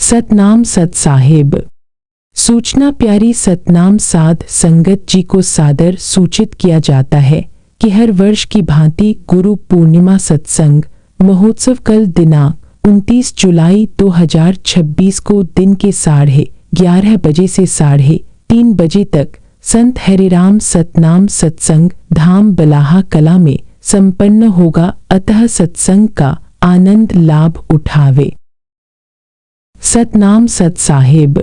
सतनाम सत साहिब। सूचना प्यारी सतनाम साध संगत जी को सादर सूचित किया जाता है कि हर वर्ष की भांति गुरु पूर्णिमा सत्संग महोत्सव कल दिनांक 29 जुलाई 2026 को दिन के 11:30 बजे से 3:30 बजे तक संत हरिराम सतनाम सत्संग धाम बलाहा कला में संपन्न होगा, अतः सत्संग का आनंद लाभ उठावे। सतनाम सत साहिब।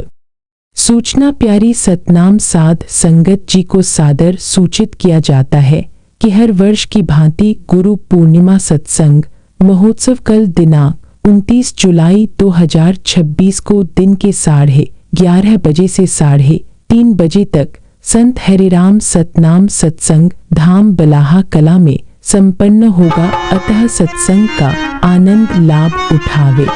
सूचना प्यारी सतनाम साध संगत जी को सादर सूचित किया जाता है कि हर वर्ष की भांति गुरु पूर्णिमा सत्संग महोत्सव कल दिनांक 29 जुलाई 2026 को दिन के 11:30 बजे से 3:30 बजे तक संत हरिराम सतनाम सत्संग धाम बलाहा कला में संपन्न होगा, अतः सत्संग का आनंद लाभ उठावे।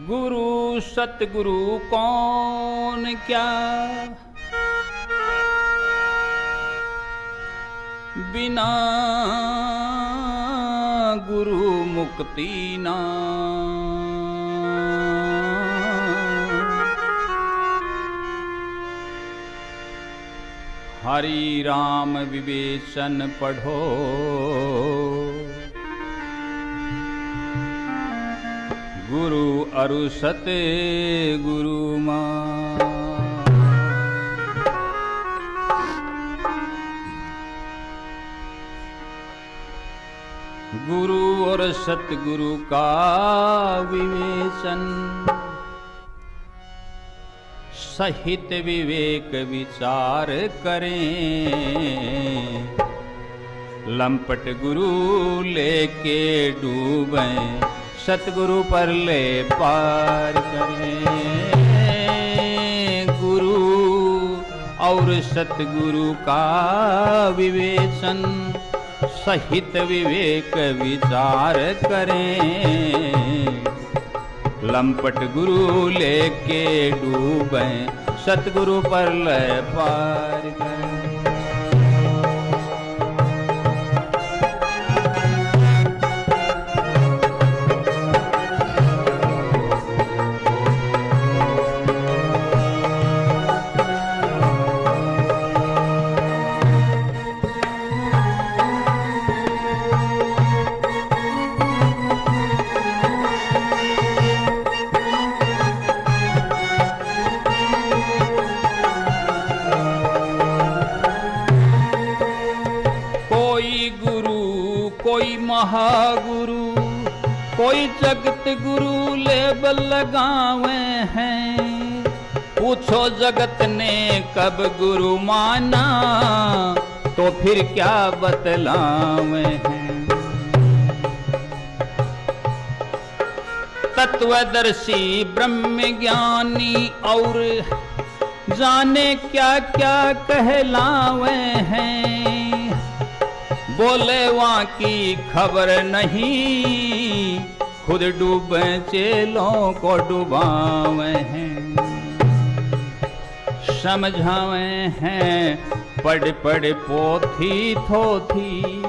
गुरु सतगुरु कौन क्या, बिना गुरु मुक्ति ना। हरि राम विवेचन पढ़ो, गुरु अरु सत गुरु मां। गुरु और सतगुरु का विवेचन सहित विवेक विचार करें, लंपट गुरु लेके डूबें, सतगुरु पर ले पार करें। गुरु और सतगुरु का विवेचन सहित विवेक विचार करें, लंपट गुरु लेके डूबें, सतगुरु पर ले पार करें। महागुरु कोई जगत गुरु लेबल लगावे हैं, पूछो जगत ने कब गुरु माना, तो फिर क्या बतलावे हैं। तत्वदर्शी ब्रह्म ज्ञानी और जाने क्या क्या कहलावे हैं, बोले वहाँ की खबर नहीं, खुद डूबे चेलों को डुबावे हैं। समझावे हैं पढ़ पढ़ पोथी थोथी,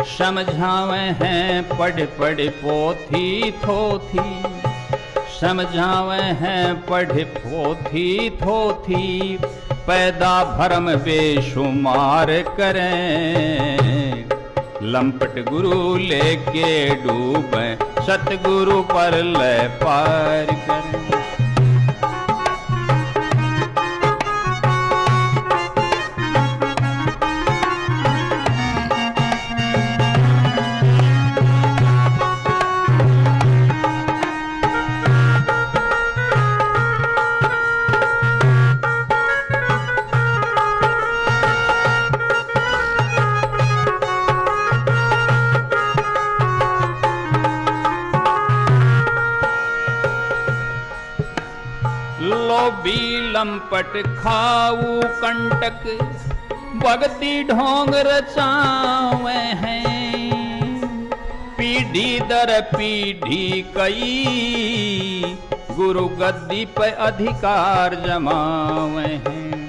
समझावे हैं पढ़ पढ़ पोथी थोथी, समझावे हैं पढ़ पोथी थोथी, पैदा भरम बेशुमार करें, लंपट गुरु लेके डूबे, सतगुरु पर ले पार करें। लंपट खाऊ कंटक भक्ति ढोंग रचावे हैं। पीढ़ी दर पीढ़ी कई गुरु गद्दी पे अधिकार जमावे हैं।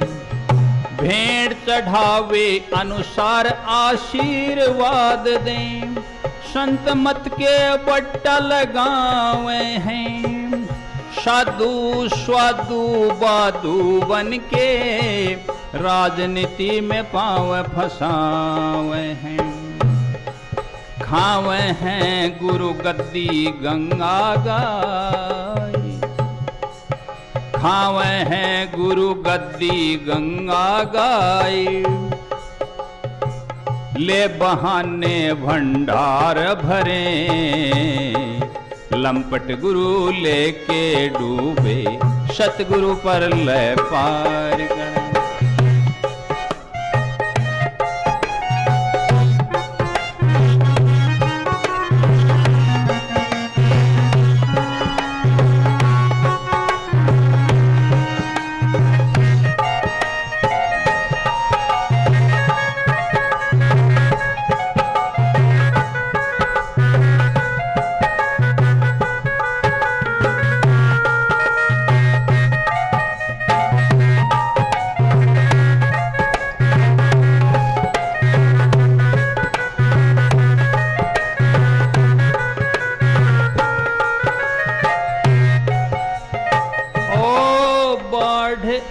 भेंट चढ़ावे अनुसार आशीर्वाद दें, संत मत के बट्टा लगावे हैं। साधु स्वादु बादू बन के राजनीति में पाँव फंसावे हैं। खावे हैं गुरु गद्दी गंगा गाय, खावे हैं गुरु गद्दी गंगा गाय। ले बहाने भंडार भरे, लंपट गुरु लेके डूबे, सतगुरु पर ले पार कर।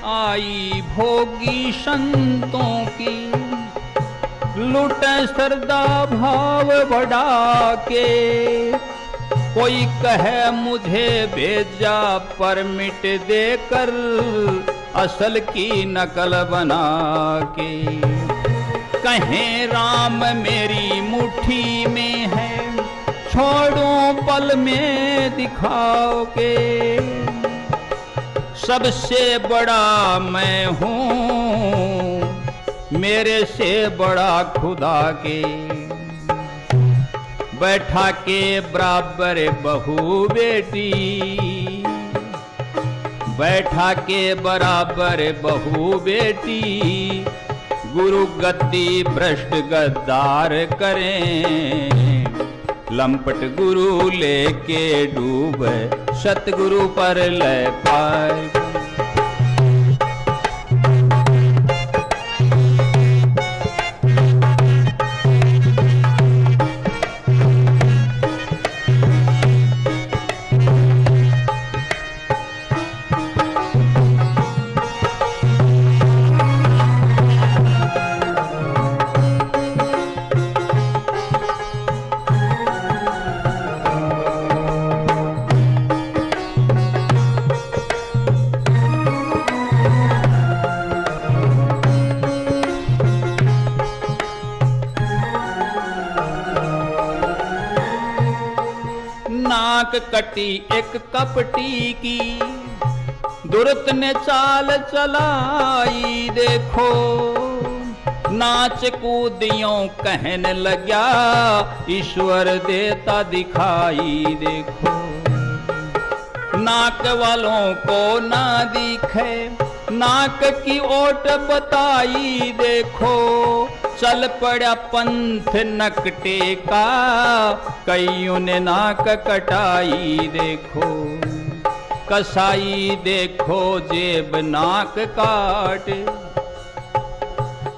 आई भोगी संतों की, लूटे श्रद्धा भाव बढ़ा के। कोई कहे मुझे भेजा परमिट देकर, असल की नकल बना के। कहें राम मेरी मुट्ठी में है, छोड़ो पल में दिखाओ के। सबसे बड़ा मैं हूँ, मेरे से बड़ा खुदा के। बैठा के बराबर बहू बेटी, बैठा के बराबर बहू बेटी। गुरु गद्दी भ्रष्ट गद्दार करें, लंपट गुरु लेके डूबे, सतगुरु पर ले पाए। नाक कटी एक कपटी की, दुरत ने चाल चलाई देखो। नाच कूदियों कहने लगा, ईश्वर देता दिखाई देखो। नाक वालों को ना दिखे, नाक की ओट बताई देखो। चल पड़ा पंथ नकटे का, कईयों ने नाक कटाई देखो। कसाई देखो जेब नाक काट,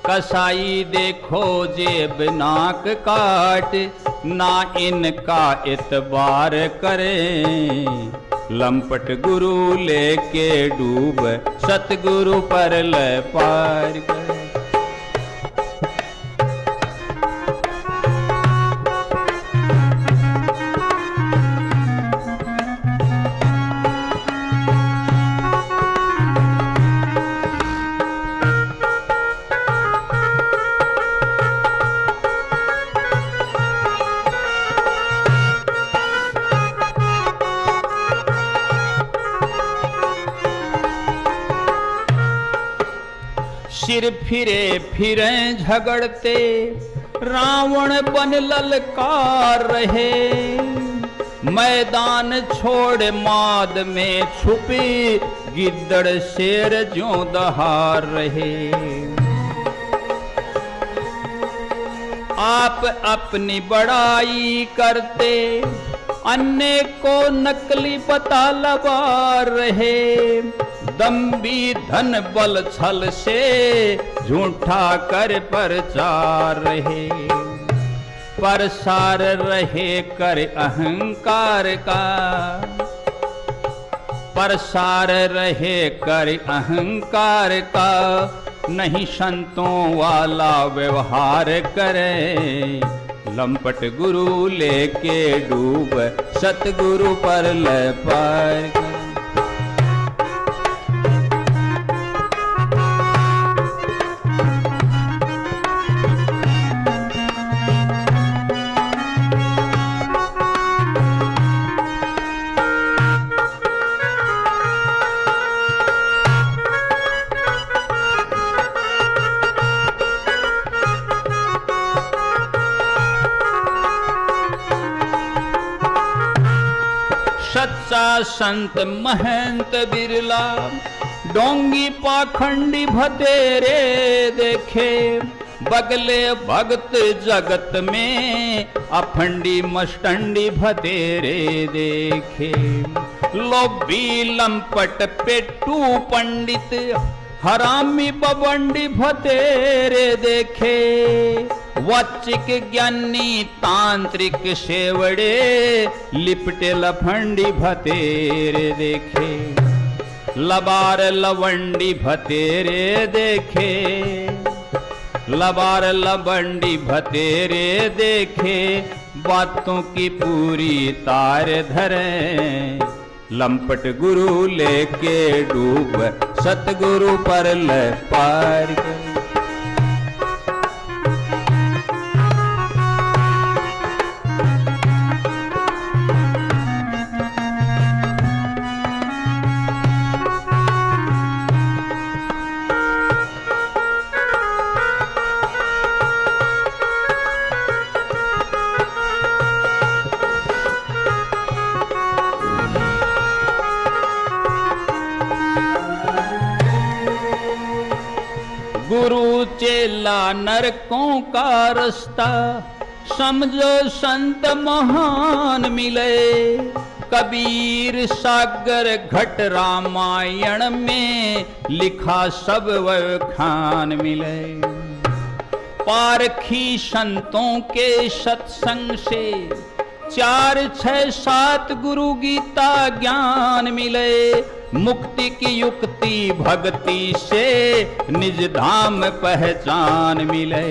कसाई देखो जेब नाक काट। ना इनका इतबार करें, लंपट गुरु लेके डूब, सतगुरु पर ले पार करे। सिर फिरे फिरे झगड़ते, रावण बन ललकार रहे। मैदान छोड़ माद में छुपी गिद्दड़ शेर ज्यों दहाड़ रहे। आप अपनी बड़ाई करते अन्य को नकली बता लबा रहे। दम्भी धन बल छल से झूठा कर प्रचार रहे। प्रसार रहे कर अहंकार का, प्रसार रहे कर अहंकार का। नहीं संतों वाला व्यवहार करे। लंपट गुरु लेके डूब सतगुरु पर ले पार करे। सच्चा संत महंत बिरला डोंगी पाखंडी भतेरे देखे। बगले भगत जगत में अफंडी मस्टंडी भतेरे देखे। लोभी लंपट पेटू पंडित हरामी बबंडी भतेरे देखे। वाचिक ज्ञानी तांत्रिक शेवड़े लिपटे लफंडी भतेरे देखे। लबार लवंडी भतेरे देखे। लबार लवंडी भतेरे देखे। बातों की पूरी तार धरे। लंपट गुरु लेके डूब सतगुरु पर ले पार करे। गुरु चेला नरकों का रास्ता समझो संत महान मिले। कबीर सागर घट रामायण में लिखा सब व्याख्यान मिले। पारखी संतों के सत्संग से 4, 6, 7 गुरु गीता ज्ञान मिले। मुक्ति की युक्ति भक्ति से निज धाम पहचान मिले।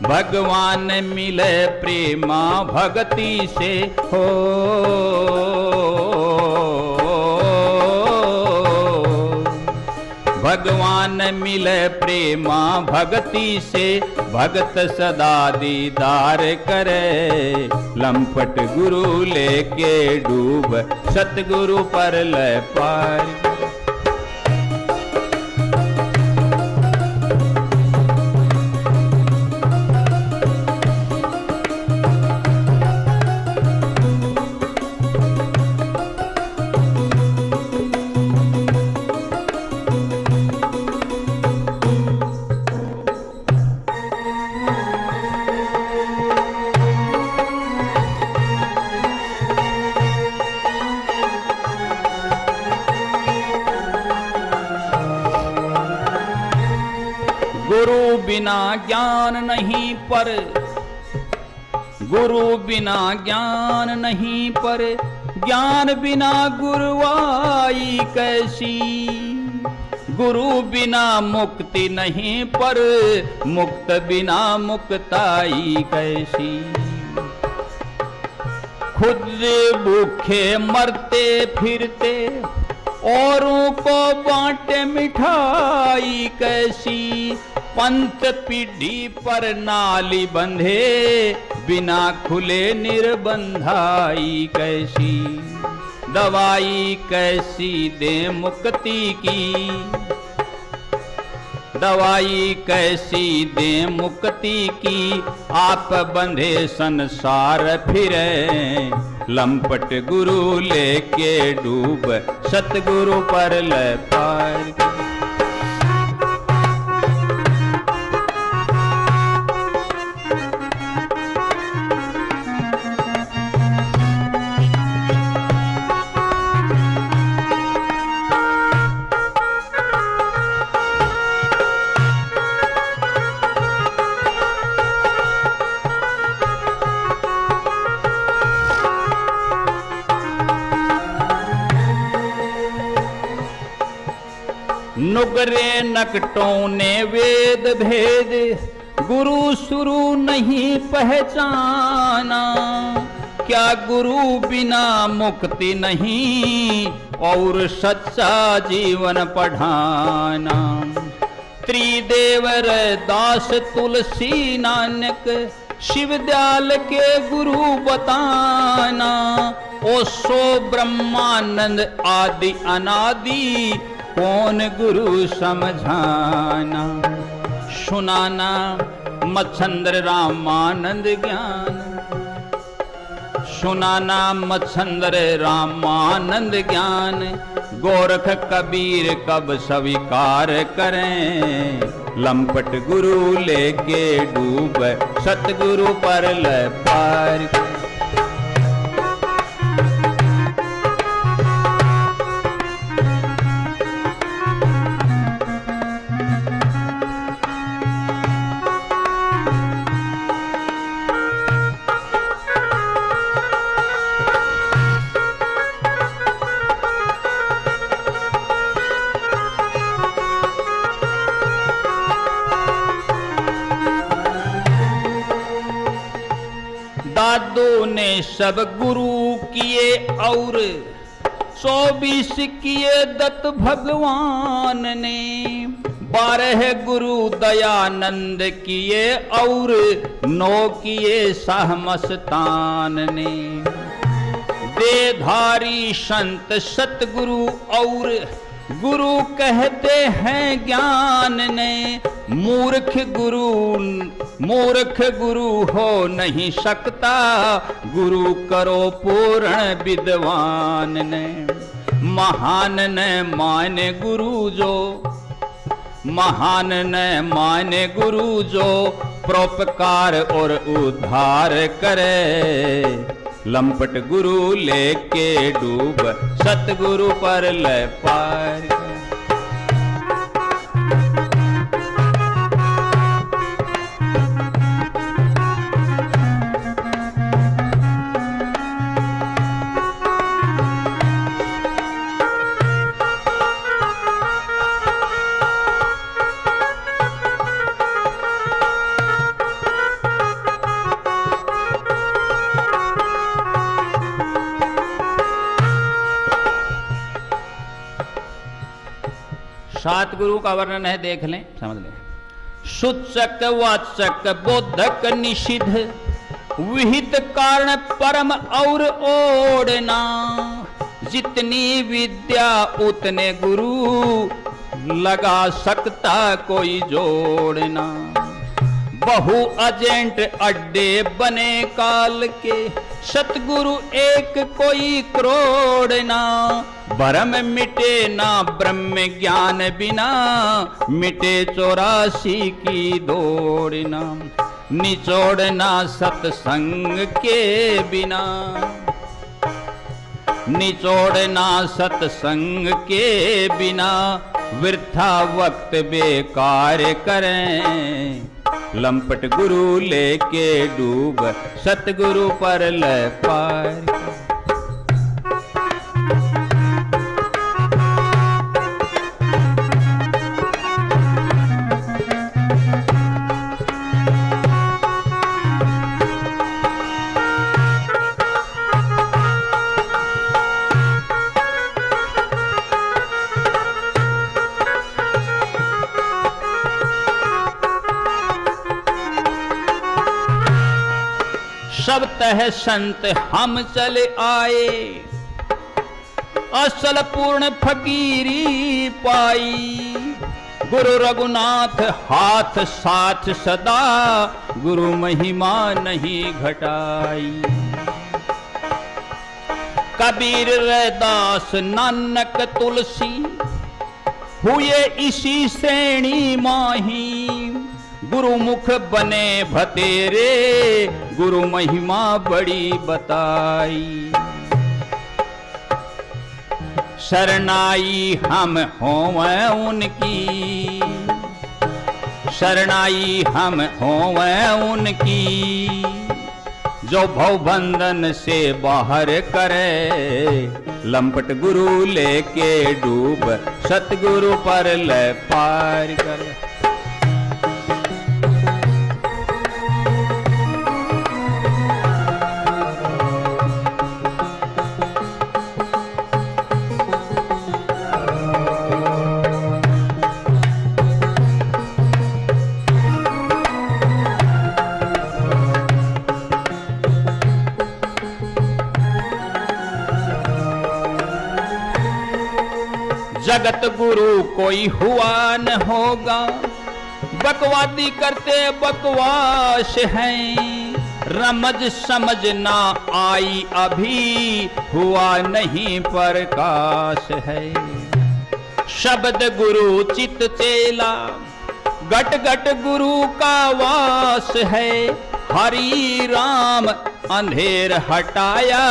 भगवान मिले प्रेमा भक्ति से हो। भगवान मिले प्रेमा भक्ति से। भगत सदा दीदार करे। लंपट गुरु लेके डूब सतगुरु पर ले पार। गुरु बिना ज्ञान नहीं पर, गुरु बिना ज्ञान नहीं पर, ज्ञान बिना गुरुवाई कैसी। गुरु बिना मुक्ति नहीं पर, मुक्त बिना मुक्ताई कैसी। खुद भूखे मरते फिरते औरों को बांटे मिठाई कैसी। पंथ पीढ़ी पर नाली बंधे बिना खुले निर्बंधाई कैसी। दवाई कैसी दे मुक्ति की, दवाई कैसी दे मुक्ति की, आप बंधे संसार फिरे। लंपट गुरु लेके डूब, सतगुरु पर ले पार। नुगरे नकटों ने वेद भेद, गुरु शुरू नहीं पहचाना। क्या गुरु बिना मुक्ति नहीं, और सच्चा जीवन पढ़ाना। त्रिदेवर दास तुलसी नानक, शिवदयाल के गुरु बताना। ओशो ब्रह्मानंद आदि अनादि, कौन गुरु समझाना। सुनाना मच्छंद्र रामानंद ज्ञान, सुनाना मच्छंद्र रामानंद ज्ञान। गोरख कबीर कब स्वीकार करें, लंपट गुरु लेके डूब, सतगुरु पर ले पार। दादू ने सब गुरु किए और 24 किए दत्त भगवान ने। 12 गुरु दयानंद किए और 9 किए शाह मस्तान ने। देधारी संत सतगुरु और गुरु कहते हैं ज्ञान ने। मूर्ख गुरु हो नहीं सकता, गुरु करो पूर्ण विद्वान ने। महान न माने गुरु जो, महान न माने गुरु जो, परोपकार और उद्धार करे। लंपट गुरु लेके डूब, सतगुरु पर ले पार। सात गुरु का वर्णन है, देख लें, समझ लें। सूचक वाचक बोधक निषिद्ध, विहित कारण परम और ओढ़ना। जितनी विद्या उतने गुरु, लगा सकता कोई जोड़ना। बहु एजेंट अड्डे बने काल के, सतगुरु एक कोई करोड़ ना। भरम मिटे ना ब्रह्म ज्ञान बिना, मिटे 84 की दौड़ ना। निचोड़ना सत्संग के बिना, निचोड़ना सत्संग के बिना। वृथा वक्त बेकार करें, लंपट गुरु लेके डूब, सतगुरु पर ले पार। सब तह संत हम चले आए, असल पूर्ण फकीरी पाई। गुरु रघुनाथ हाथ साथ सदा, गुरु महिमा नहीं घटाई। कबीर रैदास नानक तुलसी, हुए इसी श्रेणी माही। गुरु मुख बने भतेरे, गुरु महिमा बड़ी बताई। शरणाई हम होवें उनकी, शरणाई हम होवें उनकी, जो भवबंधन से बाहर करे। लंपट गुरु लेके डूब, सतगुरु पर ले पार कर। जगत गुरु कोई हुआ न होगा, बकवादी करते बकवास हैं। रमज समझ ना आई अभी, हुआ नहीं प्रकाश है। शब्द गुरु चित चेला, गट गट गुरु का वास है। हरि राम अंधेर हटाया,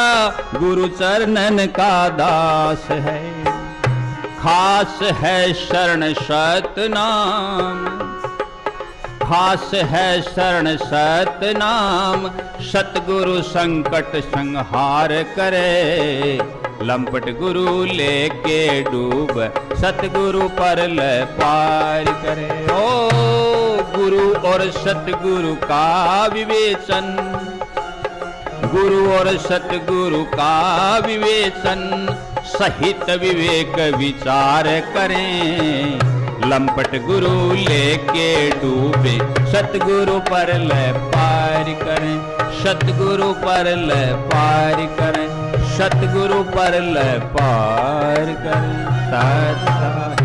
गुरु चरणन का दास है। खास है शरण सतनाम, खास है शरण सतनाम। सतगुरु संकट संहार करे, लंपट गुरु लेके डूब, सतगुरु पर ले पार करे। ओ गुरु और सतगुरु का विवेचन, गुरु और सतगुरु का विवेचन, सहित विवेक विचार करें। लंपट गुरु लेके डूबे, सतगुरु पर ले पार करें। सतगुरु पर ले पार करें, सतगुरु पर ले पार करें। सत